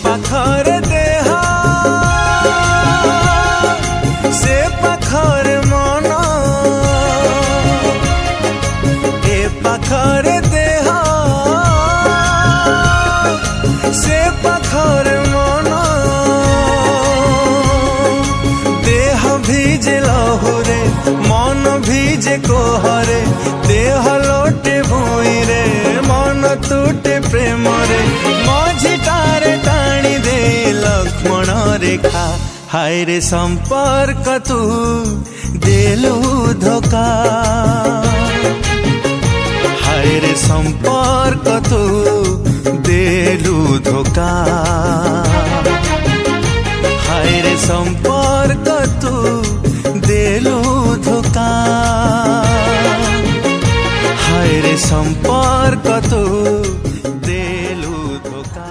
पाखरे देह से पाखरे मन ए पाखरे देह से पाखरे मन देह भीजे लहुरे मन भीजे कोहरे देह लोटे भूई रे मन टूटे प्रेम रे मझिटारे टाणी दे लक्ष्मण रेखा हाय रे संपर्क तू देलु धोखा हाय रे संपर्क तू देलु धोखा हाय रे संपर्क तू देलु धोखा हाय रे संपर्क तू देलु धोखा।